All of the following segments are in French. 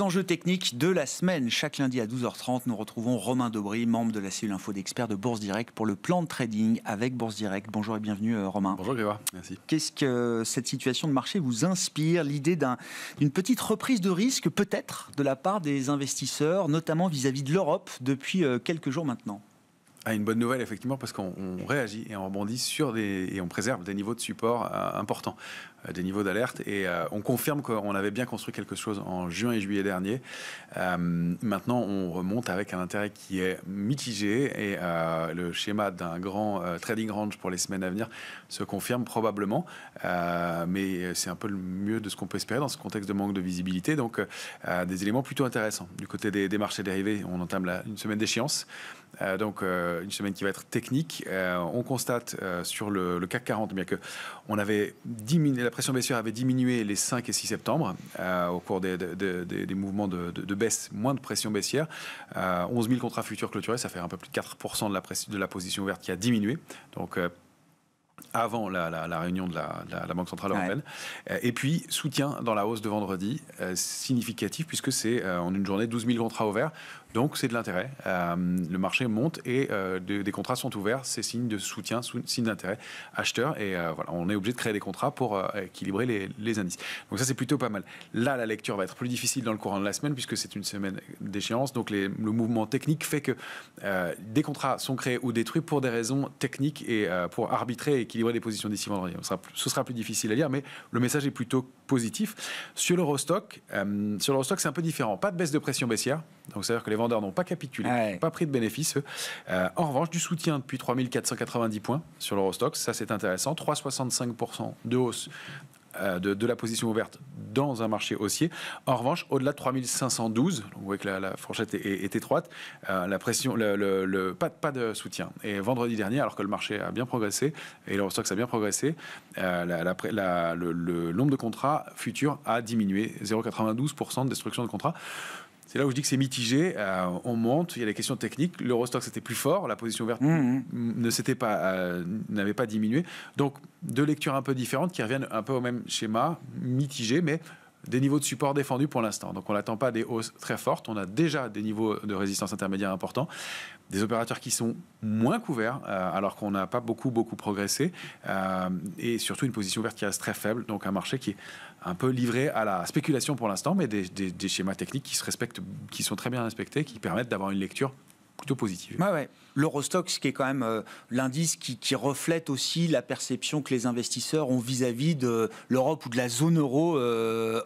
enjeux techniques de la semaine. Chaque lundi à 12h30, nous retrouvons Romain Daubry, membre de la cellule info d'experts de Bourse Direct pour le plan de trading avec Bourse Direct. Bonjour et bienvenue Romain. Bonjour Grégoire, merci. Qu'est-ce que cette situation de marché vous inspire? L'idée d'une petite reprise de risque peut-être de la part des investisseurs, notamment vis-à-vis de l'Europe depuis quelques jours maintenant? Une bonne nouvelle, effectivement, parce qu'on réagit et on rebondit et on préserve des niveaux de support importants, des niveaux d'alerte. Et on confirme qu'on avait bien construit quelque chose en juin et juillet dernier. Maintenant, on remonte avec un intérêt qui est mitigé et le schéma d'un grand trading range pour les semaines à venir se confirme probablement. Mais c'est un peu le mieux de ce qu'on peut espérer dans ce contexte de manque de visibilité. Donc, des éléments plutôt intéressants. Du côté des marchés dérivés, on entame une semaine d'échéance. Une semaine qui va être technique. On constate sur le CAC 40 bien que la pression baissière avait diminué les 5 et 6 septembre au cours des mouvements de baisse, moins de pression baissière. 11 000 contrats futurs clôturés, ça fait un peu plus de 4% de la position ouverte qui a diminué. Donc, avant la réunion de la Banque Centrale Européenne. Ouais. Et puis, soutien dans la hausse de vendredi, significatif, puisque c'est en une journée 12 000 contrats ouverts. Donc, c'est de l'intérêt. Le marché monte et des contrats sont ouverts. C'est signe de soutien, signe d'intérêt acheteur. Et voilà, on est obligé de créer des contrats pour équilibrer les indices. Donc, ça, c'est plutôt pas mal. Là, la lecture va être plus difficile dans le courant de la semaine, puisque c'est une semaine d'échéance. Donc, le mouvement technique fait que des contrats sont créés ou détruits pour des raisons techniques et pour arbitrer et équilibrer les positions d'ici vendredi. Ce sera plus difficile à lire, mais le message est plutôt positif. Sur l'Eurostock, c'est un peu différent. Pas de baisse de pression baissière. Donc, c'est-à-dire que les vendeurs n'ont pas capitulé, n'ont pas pris de bénéfices. En revanche, du soutien depuis 3490 points sur l'Eurostock. Ça, c'est intéressant. 3,65% de hausse de la position ouverte dans un marché haussier. En revanche, au-delà de 3512, donc vous voyez que la fourchette est étroite, la pression, pas de soutien. Et vendredi dernier, alors que le marché a bien progressé, et l'Eurostoxx a bien progressé, le nombre de contrats futurs a diminué, 0,92% de destruction de contrats. C'est là où je dis que c'est mitigé. On monte, il y a des questions techniques. L'Eurostoxx était plus fort, la position verte n'avait pas diminué. Donc, deux lectures un peu différentes qui reviennent un peu au même schéma, mitigé, mais des niveaux de support défendus pour l'instant. Donc, on n'attend pas des hausses très fortes. On a déjà des niveaux de résistance intermédiaire importants. Des opérateurs qui sont moins couverts, alors qu'on n'a pas beaucoup progressé. Et surtout, une position verte qui reste très faible. Donc, un marché qui est un peu livré à la spéculation pour l'instant, mais des schémas techniques qui sont très bien respectés, qui permettent d'avoir une lecture plutôt positive. Ouais. L'Eurostoxx, qui est quand même l'indice qui reflète aussi la perception que les investisseurs ont vis-à-vis de l'Europe ou de la zone euro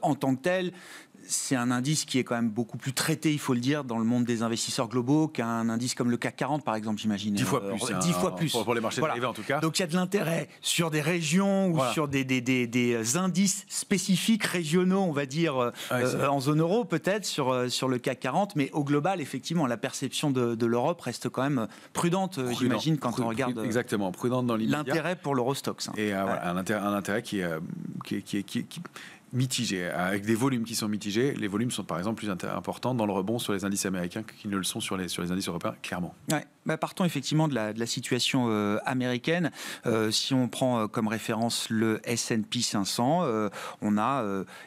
en tant que telle. C'est un indice qui est quand même beaucoup plus traité, il faut le dire, dans le monde des investisseurs globaux qu'un indice comme le CAC 40, par exemple, j'imagine. 10 fois plus. 10 fois plus. Pour les marchés dérivés, en tout cas. Donc, il y a de l'intérêt sur des régions ou sur des indices spécifiques régionaux, on va dire, en zone euro, peut-être, sur le CAC 40. Mais au global, effectivement, la perception de l'Europe reste quand même prudente, j'imagine, quand on regarde. Exactement, prudente dans l'immédiat. L'intérêt pour l'Eurostoxx. Et un intérêt qui mitigé, avec des volumes qui sont mitigés. Les volumes sont par exemple plus importants dans le rebond sur les indices américains qu'ils ne le sont sur les indices européens, clairement. Ouais. Partons effectivement de la situation américaine. Si on prend comme référence le S&P 500, on a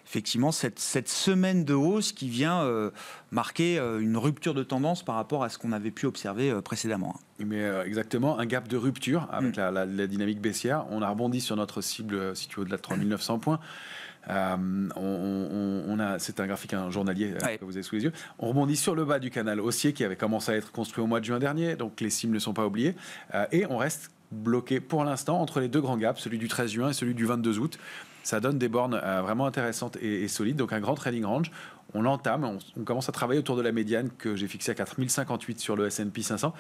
effectivement cette semaine de hausse qui vient marquer une rupture de tendance par rapport à ce qu'on avait pu observer précédemment. Mais exactement, un gap de rupture avec la dynamique baissière. On a rebondi sur notre cible située au-delà de 3900 points. C'est un graphique journalier que vous avez sous les yeux. On rebondit sur le bas du canal haussier qui avait commencé à être construit au mois de juin dernier, donc les cibles ne sont pas oubliées, et on reste bloqué pour l'instant entre les deux grands gaps, celui du 13 juin et celui du 22 août. Ça donne des bornes vraiment intéressantes et solides, donc un grand trading range. On l'entame, on commence à travailler autour de la médiane que j'ai fixée à 4058 sur le S&P 500.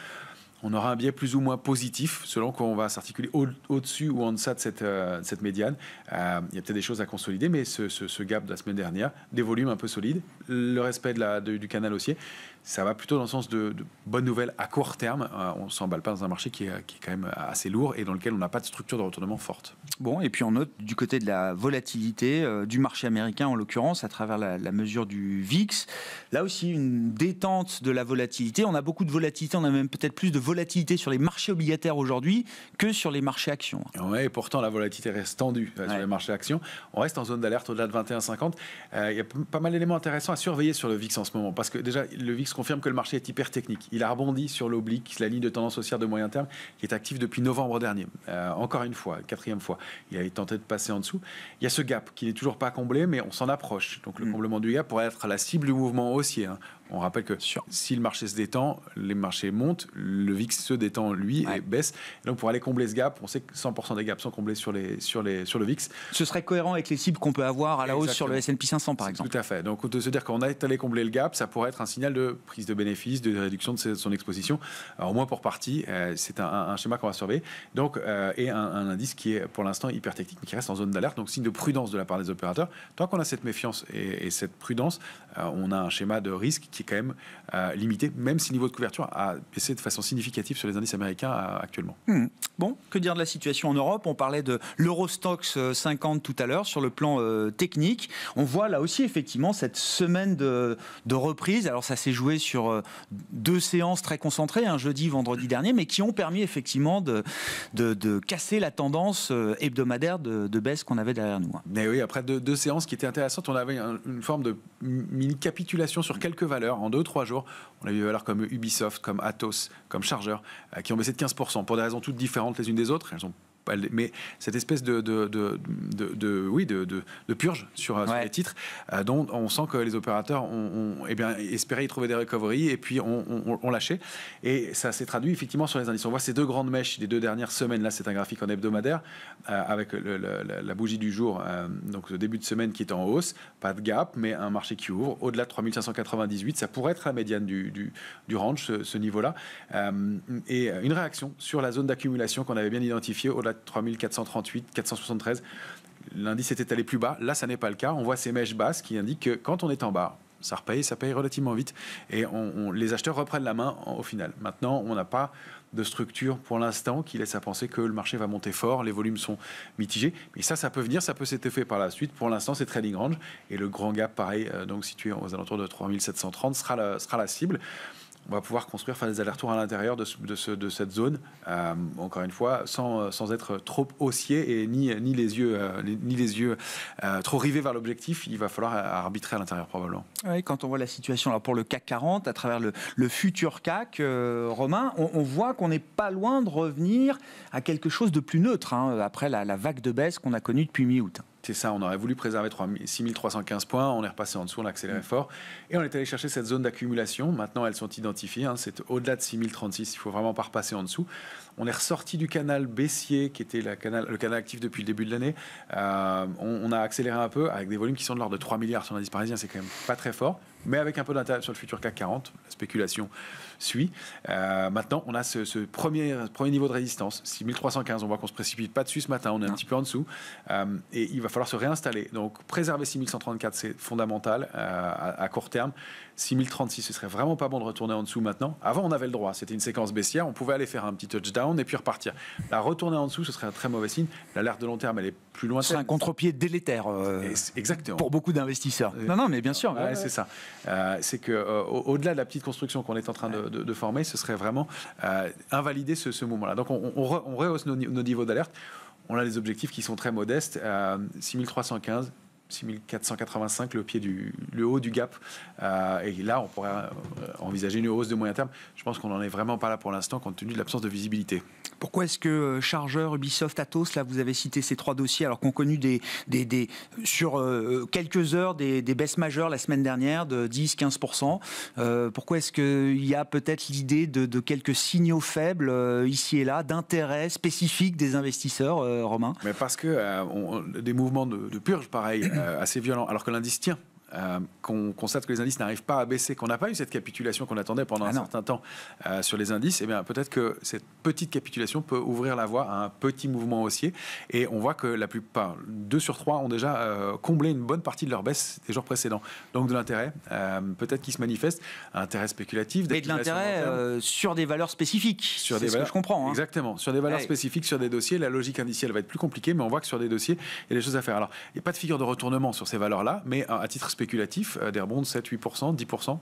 On aura un biais plus ou moins positif selon qu'on va s'articuler au-dessus ou en deçà de cette médiane. Il y a peut-être des choses à consolider, mais ce gap de la semaine dernière, des volumes un peu solides, le respect du canal haussier, ça va plutôt dans le sens de bonnes nouvelles à court terme. On ne s'emballe pas dans un marché qui est quand même assez lourd et dans lequel on n'a pas de structure de retournement forte. Bon, et puis on note du côté de la volatilité du marché américain, en l'occurrence, à travers la mesure du VIX. Là aussi, une détente de la volatilité. On a beaucoup de volatilité, on a même peut-être plus de volatilité sur les marchés obligataires aujourd'hui que sur les marchés actions. Oui, et pourtant, la volatilité reste tendue sur les marchés actions. On reste en zone d'alerte au-delà de 21,50. Il y a pas mal d'éléments intéressants à surveiller sur le VIX en ce moment, parce que déjà, le VIX confirme que le marché est hyper technique. Il a rebondi sur l'oblique, la ligne de tendance haussière de moyen terme, qui est active depuis novembre dernier. Encore une fois, 4e fois, il a tenté de passer en dessous. Il y a ce gap qui n'est toujours pas comblé, mais on s'en approche. Donc le comblement du gap pourrait être la cible du mouvement haussier. On rappelle que si le marché se détend, les marchés montent, le VIX se détend, lui, et baisse. Et donc, pour aller combler ce gap, on sait que 100% des gaps sont comblés sur le VIX. Ce serait cohérent avec les cibles qu'on peut avoir à la hausse sur le S&P 500, par exemple. Tout à fait. Donc, de se dire qu'on est allé combler le gap, ça pourrait être un signal de prise de bénéfice, de réduction de son exposition. Alors, au moins pour partie, c'est un schéma qu'on va surveiller. Donc, et un indice qui est pour l'instant hyper technique, mais qui reste en zone d'alerte. Donc, signe de prudence de la part des opérateurs. Tant qu'on a cette méfiance et cette prudence, on a un schéma de risque qui est quand même limité, même si le niveau de couverture a baissé de façon significative sur les indices américains actuellement. Bon, que dire de la situation en Europe? On parlait de l'Eurostoxx 50 tout à l'heure sur le plan technique. On voit là aussi effectivement cette semaine de reprise. Alors ça s'est joué sur 2 séances très concentrées, jeudi, vendredi dernier, mais qui ont permis effectivement de casser la tendance hebdomadaire de baisse qu'on avait derrière nous. Mais oui, après deux séances qui étaient intéressantes, on avait une forme de mini capitulation sur quelques valeurs en 2-3 jours. On a vu des valeurs comme Ubisoft, comme Atos, comme Chargeur, qui ont baissé de 15% pour des raisons toutes différentes les unes des autres. Elles ont mais cette espèce de purge sur les titres dont on sent que les opérateurs ont espéré y trouver des recoveries et puis on lâché. Et ça s'est traduit effectivement sur les indices. On voit ces 2 grandes mèches des 2 dernières semaines. Là, c'est un graphique en hebdomadaire avec la bougie du jour, donc le début de semaine qui est en hausse. Pas de gap, mais un marché qui ouvre au-delà de 3598. Ça pourrait être la médiane du range, ce niveau-là. Et une réaction sur la zone d'accumulation qu'on avait bien identifiée au-delà de 3438, 473. L'indice était allé plus bas. Là, ça n'est pas le cas. On voit ces mèches basses qui indiquent que quand on est en bas, ça paye relativement vite. Et les acheteurs reprennent la main au final. Maintenant, on n'a pas de structure pour l'instant qui laisse à penser que le marché va monter fort. Les volumes sont mitigés. Mais ça peut venir, ça peut s'étoffer par la suite. Pour l'instant, c'est trading range. Et le grand gap, pareil, donc situé aux alentours de 3730, sera la cible. On va pouvoir faire des allers-retours à l'intérieur de cette zone, encore une fois, sans être trop haussier et ni les yeux trop rivés vers l'objectif. Il va falloir arbitrer à l'intérieur probablement. Oui, quand on voit la situation là, pour le CAC 40, à travers le futur CAC, Romain, on voit qu'on n'est pas loin de revenir à quelque chose de plus neutre, après la vague de baisse qu'on a connue depuis mi-août. C'est ça, on aurait voulu préserver 6315 points, on est repassé en dessous, on a accéléré fort, et on est allé chercher cette zone d'accumulation. Maintenant, elles sont identifiées, c'est au-delà de 6036, il ne faut vraiment pas repasser en dessous. On est ressorti du canal baissier, qui était le canal actif depuis le début de l'année. On a accéléré un peu, avec des volumes qui sont de l'ordre de 3 milliards sur l'indice parisien, c'est quand même pas très fort, mais avec un peu d'intérêt sur le futur CAC 40, la spéculation suit. Maintenant, on a ce premier niveau de résistance, 6315, on voit qu'on ne se précipite pas dessus ce matin, on est un petit peu en dessous, et il va falloir se réinstaller. Donc, préserver 6134, c'est fondamental à court terme. 6036, ce serait vraiment pas bon de retourner en dessous maintenant. Avant, on avait le droit, c'était une séquence baissière, on pouvait aller faire un petit touchdown et puis repartir. La retourner en dessous, ce serait un très mauvais signe. L'alerte de long terme, elle est plus lointaine. C'est un contre-pied délétère exactement. Pour beaucoup d'investisseurs. Non, mais bien sûr. Ouais. C'est ça. C'est qu'au-delà de la petite construction qu'on est en train de former, ce serait vraiment invalider ce moment-là. Donc, on rehausse nos niveaux d'alerte. On a des objectifs qui sont très modestes. 6315, 6485, le haut du gap. Et là, on pourrait envisager une hausse de moyen terme. Je pense qu'on n'en est vraiment pas là pour l'instant, compte tenu de l'absence de visibilité. Pourquoi est-ce que Chargeur, Ubisoft, Atos, là, vous avez cité ces 3 dossiers, alors qu'on a connu sur quelques heures des baisses majeures la semaine dernière de 10-15%. Pourquoi est-ce qu'il y a peut-être l'idée de quelques signaux faibles ici et là, d'intérêt spécifique des investisseurs, Romain? Mais parce que des mouvements de purge, pareil, assez violents, alors que l'indice tient. qu'on constate que les indices n'arrivent pas à baisser, qu'on n'a pas eu cette capitulation qu'on attendait pendant un certain temps sur les indices, eh bien peut-être que cette petite capitulation peut ouvrir la voie à un petit mouvement haussier. Et on voit que la plupart, 2 sur 3, ont déjà comblé une bonne partie de leur baisse des jours précédents. Donc de l'intérêt, peut-être qui se manifeste, un intérêt spéculatif. Mais de l'intérêt sur des valeurs spécifiques, c'est ce que je comprends. Exactement, sur des valeurs spécifiques, sur des dossiers, la logique indicielle va être plus compliquée, mais on voit que sur des dossiers, il y a des choses à faire. Alors, il n'y a pas de figure de retournement sur ces valeurs-là, mais à titre spéculatif, des rebonds de 7, 8%, 10%,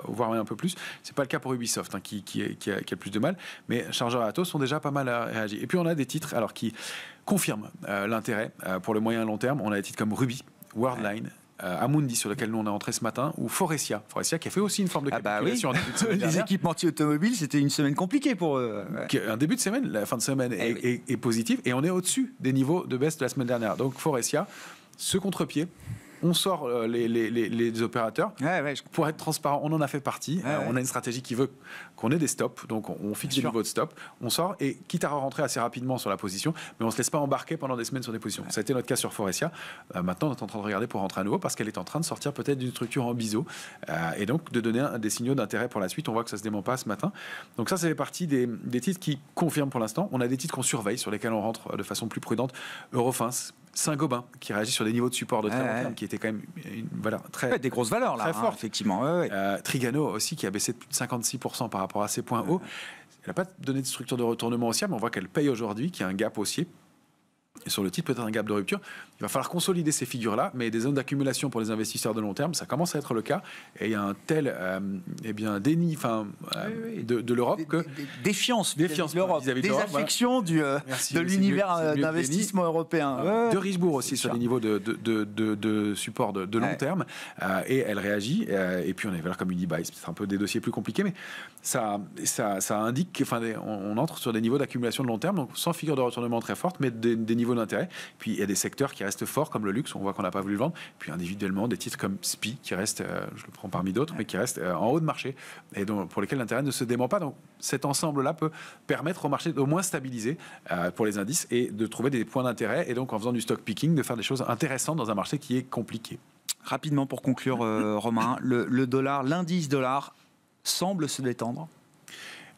voire même un peu plus. C'est pas le cas pour Ubisoft, qui a le plus de mal, mais Chargeurs et Atos sont déjà pas mal réagi. Et puis on a des titres qui confirment l'intérêt pour le moyen et long terme. On a des titres comme Ruby, Worldline, Amundi, sur lequel nous on est entré ce matin, ou Forestia qui a fait aussi une forme de capitulation. Les équipementiers automobiles, c'était une semaine compliquée pour eux. Un début de semaine, la fin de semaine est positive, et on est au-dessus des niveaux de baisse de la semaine dernière. Donc Forestia, ce contre-pied. On sort les opérateurs. Pour être transparent, on en a fait partie. On a une stratégie qui veut qu'on ait des stops. Donc, on fixe des niveaux de stop. On sort et quitte à rentrer assez rapidement sur la position, mais on ne se laisse pas embarquer pendant des semaines sur des positions. Ça a été notre cas sur Forestia. Maintenant, on est en train de regarder pour rentrer à nouveau parce qu'elle est en train de sortir peut-être d'une structure en biseau et donc de donner des signaux d'intérêt pour la suite. On voit que ça ne se dément pas ce matin. Donc, ça fait partie des titres qui confirment pour l'instant. On a des titres qu'on surveille, sur lesquels on rentre de façon plus prudente. Eurofins, Saint-Gobain, qui réagit sur des niveaux de support de très long terme, qui était quand même une valeur très des grosses valeurs là, très forte. Effectivement. Trigano aussi, qui a baissé de plus de 56% par rapport à ses points hauts. Elle n'a pas donné de structure de retournement haussière, mais on voit qu'elle paye aujourd'hui, qu'il y a un gap haussier. Et sur le titre, peut-être un gap de rupture. Il va falloir consolider ces figures-là, mais des zones d'accumulation pour les investisseurs de long terme, ça commence à être le cas. Et il y a un tel déni de l'Europe que... Défiance vis-à-vis de l'Europe, désaffection de l'univers d'investissement européen. De Richebourg aussi, sur des niveaux de support de long terme. Et elle réagit. Et puis on a des valeurs comme Unibail, c'est peut-être un peu des dossiers plus compliqués, mais ça indique qu'on entre sur des niveaux d'accumulation de long terme, donc sans figure de retournement très forte, mais des niveaux d'intérêt. Puis il y a des secteurs qui restent forts comme le luxe, on voit qu'on n'a pas voulu le vendre. Puis individuellement des titres comme SPI qui restent, je le prends parmi d'autres, mais qui restent en haut de marché et donc, pour lesquels l'intérêt ne se dément pas. Donc cet ensemble-là peut permettre au marché d'au moins stabiliser pour les indices et de trouver des points d'intérêt et donc en faisant du stock picking de faire des choses intéressantes dans un marché qui est compliqué. Rapidement pour conclure, Romain, le dollar, l'indice dollar semble se détendre.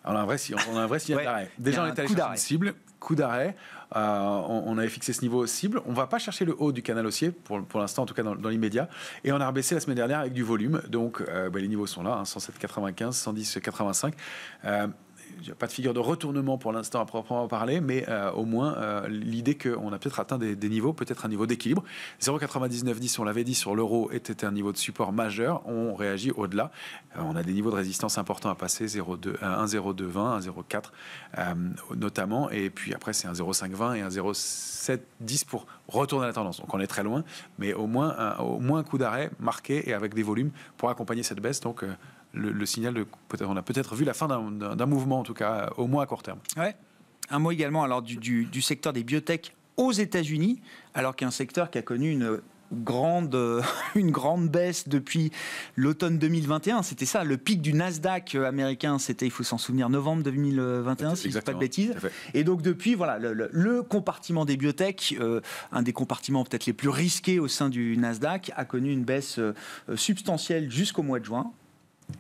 Alors on a un vrai signal d'arrêt. Déjà on est allé chercher une cible, coup d'arrêt. On avait fixé ce niveau cible. On ne va pas chercher le haut du canal haussier, pour l'instant, en tout cas dans l'immédiat. Et on a rebaissé la semaine dernière avec du volume. Donc, les niveaux sont là, 107,95, 110,85. Il n'y a pas de figure de retournement pour l'instant à proprement parler, mais au moins l'idée qu'on a peut-être atteint des niveaux, peut-être un niveau d'équilibre. 0,9910, on l'avait dit, sur l'euro était un niveau de support majeur. On réagit au-delà. On a des niveaux de résistance importants à passer, 1,0220, 1,04 notamment. Et puis après, c'est un 0,520 et un 0,710 pour retourner la tendance. Donc on est très loin, mais au moins un coup d'arrêt marqué et avec des volumes pour accompagner cette baisse. Donc le signal on a peut-être vu la fin d'un mouvement, en tout cas, au moins à court terme. Ouais. Un mot également alors du secteur des biotech aux États-Unis, alors qu'il y a un secteur qui a connu une grande baisse depuis l'automne 2021. C'était ça, le pic du Nasdaq américain, c'était, il faut s'en souvenir, novembre 2021, si je ne dis pas de bêtises. Et donc depuis, voilà, le compartiment des biotech, un des compartiments peut-être les plus risqués au sein du Nasdaq, a connu une baisse substantielle jusqu'au mois de juin.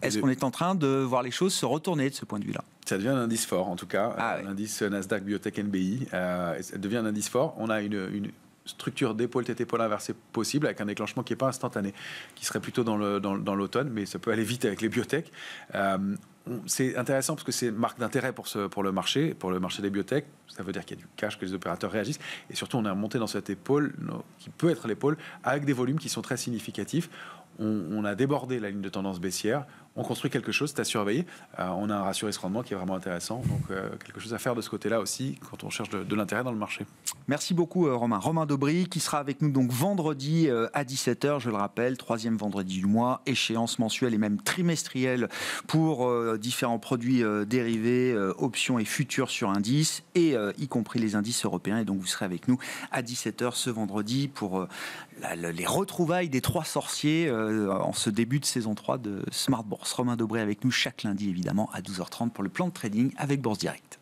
Est-ce qu'on est en train de voir les choses se retourner de ce point de vue-là ? Ça devient un indice fort, en tout cas. L'indice Nasdaq Biotech NBI. Ça devient un indice fort. On a une structure d'épaule tête épaule inversée possible avec un déclenchement qui n'est pas instantané, qui serait plutôt dans l'automne, mais ça peut aller vite avec les biotech. C'est intéressant parce que c'est marque d'intérêt pour le marché des biotech. Ça veut dire qu'il y a du cash, que les opérateurs réagissent. Et surtout, on est remonté dans cette épaule, qui peut être l'épaule, avec des volumes qui sont très significatifs. On a débordé la ligne de tendance baissière. On construit quelque chose, c'est à surveiller. On a un ratio risque-rendement qui est vraiment intéressant. Donc, quelque chose à faire de ce côté-là aussi quand on cherche de l'intérêt dans le marché. Merci beaucoup, Romain. Romain Daubry, qui sera avec nous donc vendredi à 17h, je le rappelle, 3e vendredi du mois, échéance mensuelle et même trimestrielle pour différents produits dérivés, options et futurs sur indices, et y compris les indices européens. Et donc, vous serez avec nous à 17h ce vendredi pour les retrouvailles des 3 sorciers en ce début de saison 3 de Smart Bourse. Romain Daubry avec nous chaque lundi, évidemment, à 12h30 pour le plan de trading avec Bourse Direct.